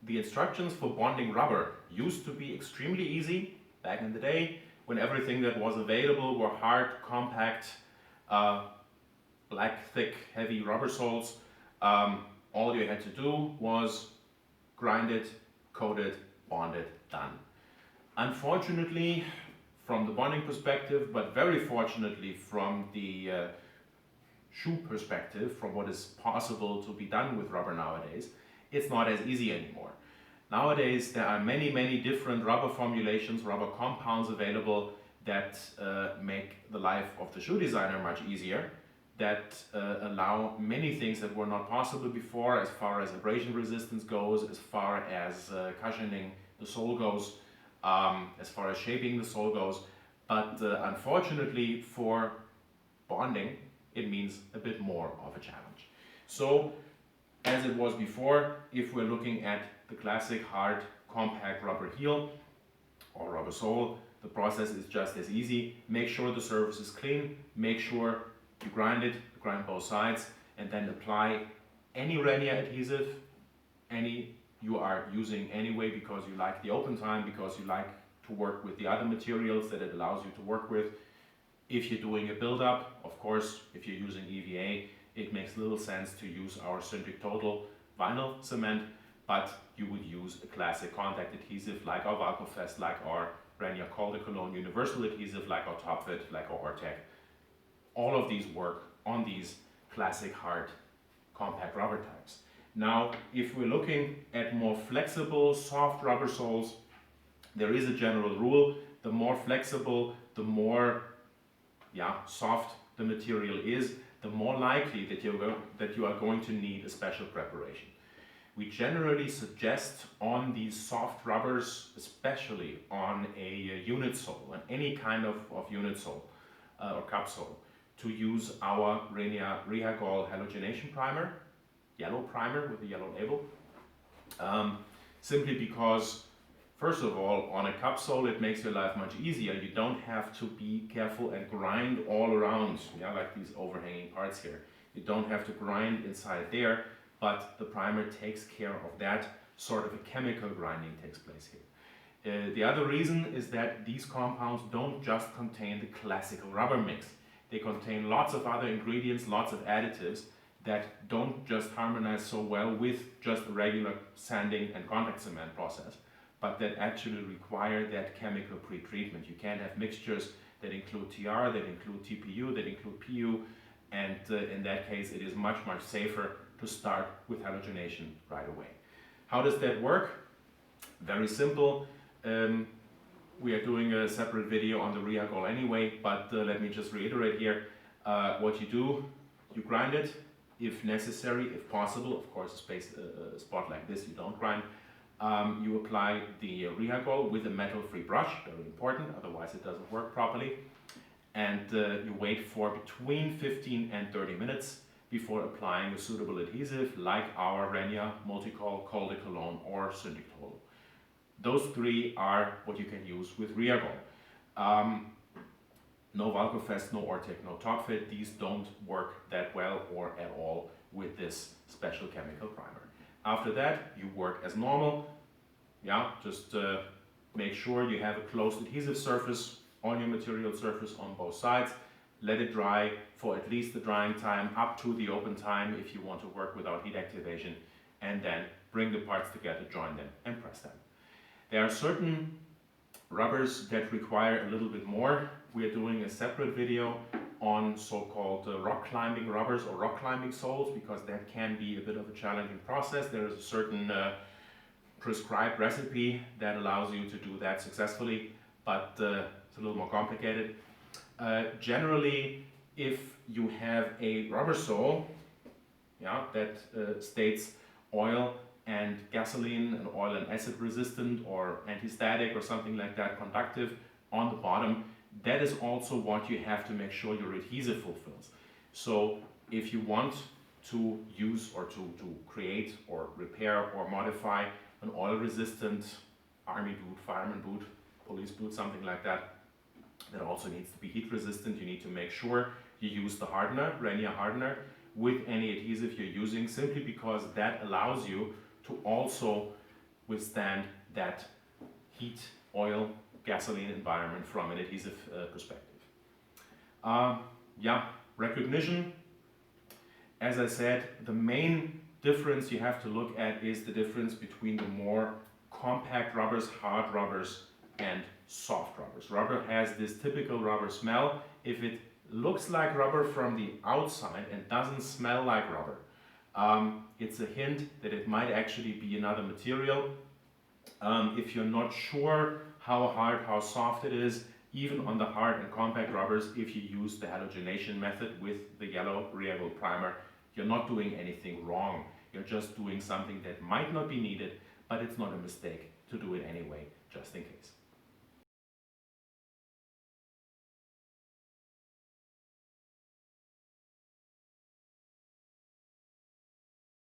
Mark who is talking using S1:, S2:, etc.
S1: the instructions for bonding rubber used to be extremely easy back in the day when everything that was available were hard, compact, black, thick, heavy rubber soles. All you had to do was grind it, coat it, bond it, done. Unfortunately, from the bonding perspective, but very fortunately from the shoe perspective, from what is possible to be done with rubber nowadays, it's not as easy anymore. Nowadays there are many different rubber formulations, rubber compounds available that make the life of the shoe designer much easier, that allow many things that were not possible before as far as abrasion resistance goes, as far as cushioning the sole goes, as far as shaping the sole goes. But unfortunately for bonding, it means a bit more of a challenge. So, as it was before, if we're looking at the classic hard, compact rubber heel or rubber sole, the process is just as easy. Make sure the surface is clean, make sure you grind both sides, and then apply any Renia adhesive, any you are using anyway because you like the open time, because you like to work with the other materials that it allows you to work with. If you're doing a build-up, of course, if you're using EVA, it makes little sense to use our Syntric Total vinyl cement, but you would use a classic contact adhesive like our Valcofest, like our Renia Col de Cologne Universal Adhesive, like our Top Fit, like our Ortec. All of these work on these classic hard compact rubber types. Now, if we're looking at more flexible, soft rubber soles, there is a general rule. The more flexible, the more soft the material is, the more likely that you are going to need a special preparation. We generally suggest on these soft rubbers, especially on a unit sole, on any kind of unit sole or cup sole, to use our Renia Rehagol halogenation primer, yellow primer with a yellow label, simply because, first of all, on a cup sole it makes your life much easier. You don't have to be careful and grind all around, like these overhanging parts here. You don't have to grind inside there, but the primer takes care of that. Sort of a chemical grinding takes place here. The other reason is that these compounds don't just contain the classical rubber mix. They contain lots of other ingredients, lots of additives that don't just harmonize so well with just a regular sanding and contact cement process, but that actually require that chemical pre-treatment. You can't have mixtures that include TR, that include TPU, that include PU, and in that case it is much safer to start with halogenation right away. How does that work? Very simple. We are doing a separate video on the Rehagol anyway, but let me just reiterate here. What you do, you grind it, if necessary, if possible. Of course, a spot like this you don't grind. You apply the Rehagol with a metal-free brush, very important, otherwise it doesn't work properly. And you wait for between 15 and 30 minutes before applying a suitable adhesive like our Renia Multicol, Col de Cologne or Syntric Total. Those three are what you can use with Rehagol. No Valcofest, no Ortec, no Top Fit. These don't work that well or at all with this special chemical primer. After that, you work as normal. Just make sure you have a closed adhesive surface on your material surface on both sides. Let it dry for at least the drying time up to the open time if you want to work without heat activation, and then bring the parts together, join them and press them. There are certain rubbers that require a little bit more. We are doing a separate video on so-called rock climbing rubbers or rock climbing soles, because that can be a bit of a challenging process. There is a certain prescribed recipe that allows you to do that successfully, but it's a little more complicated. Generally, if you have a rubber sole that states oil and gasoline and oil and acid resistant or anti-static or something like that, conductive on the bottom, that is also what you have to make sure your adhesive fulfills. So if you want to use or to create or repair or modify an oil resistant army boot, fireman boot, police boot, something like that, that also needs to be heat resistant, you need to make sure you use the hardener, Renia hardener, with any adhesive you're using, simply because that allows you to also withstand that heat, oil, gasoline environment from an adhesive perspective. Yeah, recognition. As I said, the main difference you have to look at is the difference between the more compact rubbers, hard rubbers, and soft rubbers. Rubber has this typical rubber smell. If it looks like rubber from the outside and doesn't smell like rubber, it's a hint that it might actually be another material. If you're not sure how hard, how soft it is, even on the hard and compact rubbers, if you use the halogenation method with the yellow Renia primer, you're not doing anything wrong. You're just doing something that might not be needed, but it's not a mistake to do it anyway, just in case.